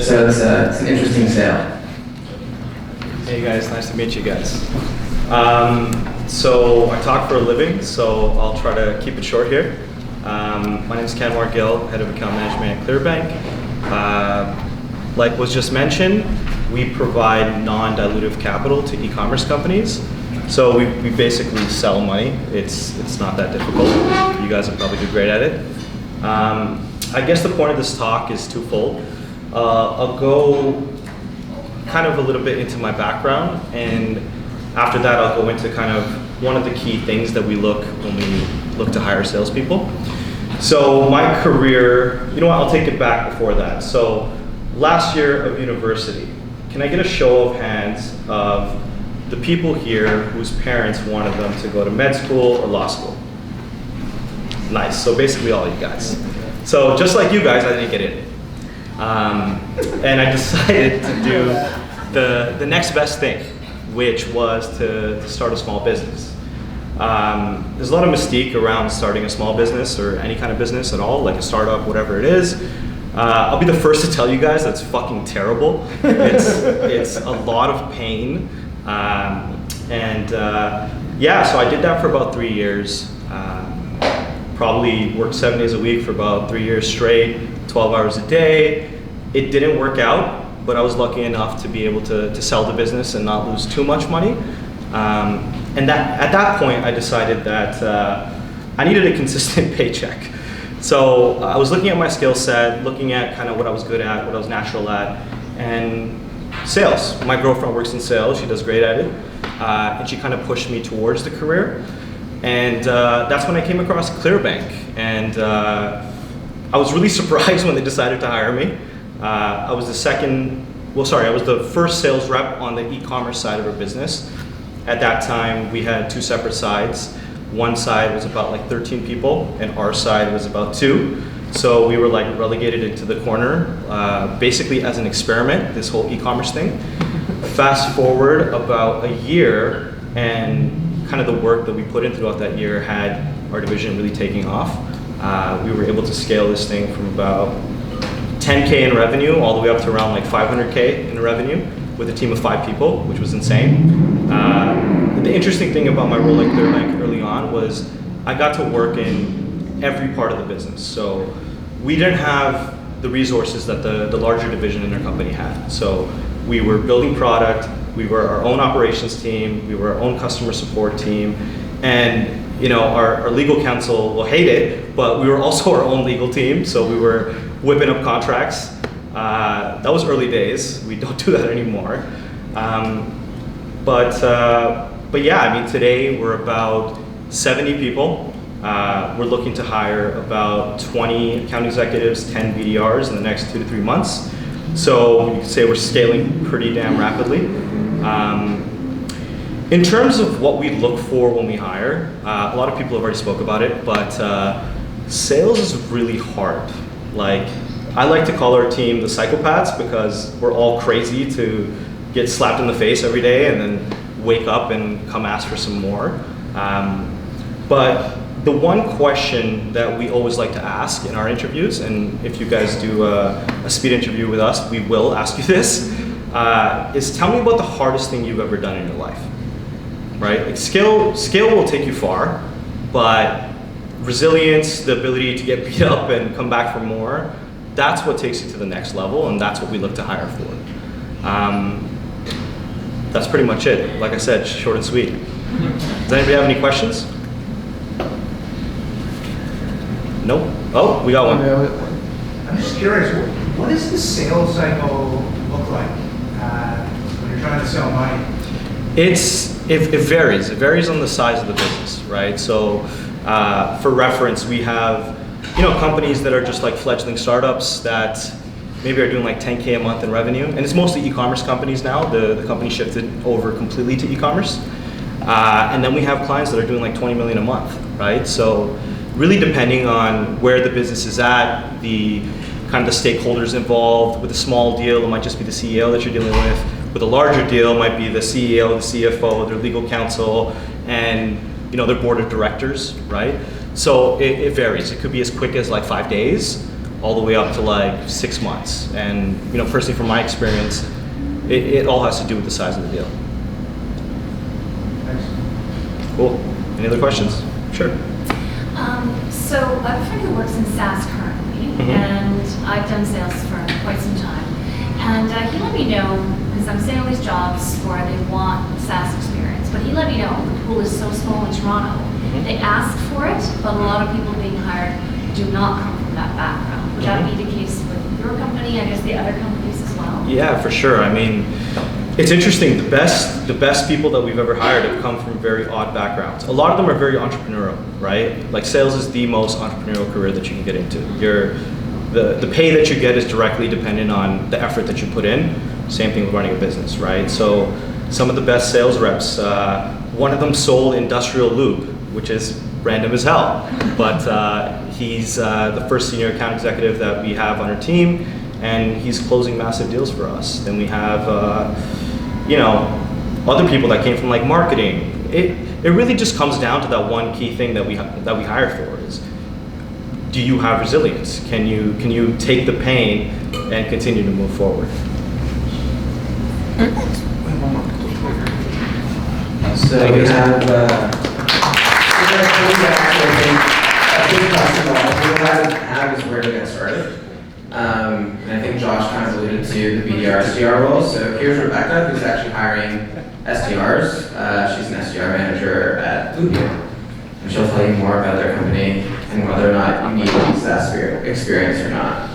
So it's an interesting sale. Hey guys, nice to meet you guys. So I talk for a living, so I'll try to keep it short here. My name is Kanwar Gill, Head of Account Management at Clearbanc. Like was just mentioned, we provide non-dilutive capital to e-commerce companies. So we basically sell money. It's not that difficult. You guys will probably do great at it. I guess the point of this talk is twofold. I'll go kind of a little bit into my background, and after that I'll go into kind of one of the key things that we look when we look to hire salespeople. So my career, you know what, I'll take it back before that. So last year of university, can I get a show of hands of the people here whose parents wanted them to go to med school or law school? Nice, so basically all you guys. So just like you guys, I didn't get in. And I decided to do the next best thing, which was to start a small business. There's a lot of mystique around starting a small business or any kind of business at all, like a startup, whatever it is. I'll be the first to tell you guys that's fucking terrible. It's a lot of pain. Yeah, so I did that for about 3 years. Probably worked 7 days a week for about 3 years straight, 12 hours a day. It didn't work out, but I was lucky enough to be able to sell the business and not lose too much money. And at that point, I decided that I needed a consistent paycheck. So I was looking at my skill set, looking at kind of what I was good at, what I was natural at, and sales. My girlfriend works in sales, she does great at it, and she kind of pushed me towards the career. And that's when I came across Clearbanc, and I was really surprised when they decided to hire me. I was the first sales rep on the e-commerce side of our business. At that time, we had two separate sides. One side was about like 13 people, and our side was about 2. So we were like relegated into the corner, basically as an experiment, this whole e-commerce thing. Fast forward about a year, and kind of the work that we put in throughout that year had our division really taking off. We were able to scale this thing from about 10K in revenue all the way up to around like 500K in revenue with a team of 5 people, which was insane. The interesting thing about my role at Clearbanc early on was I got to work in every part of the business. So we didn't have the resources that the larger division in our company had. So we were building product, we were our own operations team, we were our own customer support team, and you know, our legal counsel will hate it, but we were also our own legal team, so we were whipping up contracts. That was early days. We don't do that anymore. But yeah, I mean, today we're about 70 people. We're looking to hire about 20 account executives, 10 BDRs in the next 2 to 3 months. So you can say we're scaling pretty damn rapidly. In terms of what we look for when we hire, a lot of people have already spoke about it, but sales is really hard. Like, I like to call our team the psychopaths because we're all crazy to get slapped in the face every day and then wake up and come ask for some more. But the one question that we always like to ask in our interviews, and if you guys do a speed interview with us, we will ask you this, is tell me about the hardest thing you've ever done in your life, right? Like skill will take you far, but resilience, the ability to get beat up and come back for more, that's what takes you to the next level, and that's what we look to hire for. That's pretty much it. Like I said, short and sweet. Does anybody have any questions? Nope. Oh, we got one. I'm just curious, what does the sales cycle look like when you're trying to sell money? It varies. It varies on the size of the business, right? So for reference, we have companies that are just like fledgling startups that maybe are doing like 10K a month in revenue, and it's mostly e-commerce companies now. The company shifted over completely to e-commerce, and then we have clients that are doing like 20 million a month, right? So really depending on where the business is at, the kind of the stakeholders involved. With a small deal, it might just be the CEO that you're dealing with. With a larger deal, it might be the CEO, the CFO, their legal counsel, and their board of directors, right? So it varies. It could be as quick as like 5 days, all the way up to like 6 months. And personally, from my experience, it all has to do with the size of the deal. Thanks. Cool. Any other questions? Sure. So I have a friend who works in SaaS currently, and I've done sales for quite some time. And he let me know, because I'm saying all these jobs where they want SaaS experience, but he let me know the pool is so small in Toronto. They ask for it, but a lot of people being hired do not come from that background. Would that be the case with your company, I guess the other companies as well? Yeah, for sure. I mean, it's interesting. The best people that we've ever hired have come from very odd backgrounds. A lot of them are very entrepreneurial, right? Like sales is the most entrepreneurial career that you can get into. The pay that you get is directly dependent on the effort that you put in. Same thing with running a business, right? So some of the best sales reps, one of them sold industrial lube, which is random as hell. But he's the first senior account executive that we have on our team, and he's closing massive deals for us. Then we have, other people that came from like marketing. It really just comes down to that one key thing that we hire for is, do you have resilience? Can you take the pain and continue to move forward? So we have, a big question that people have is where to get started. And I think Josh kind of alluded to the BDR SDR role. So here's Rebecca, who's actually hiring SDRs. She's an SDR manager at Bluebeam. And she'll tell you more about their company and whether or not you need SaaS experience or not.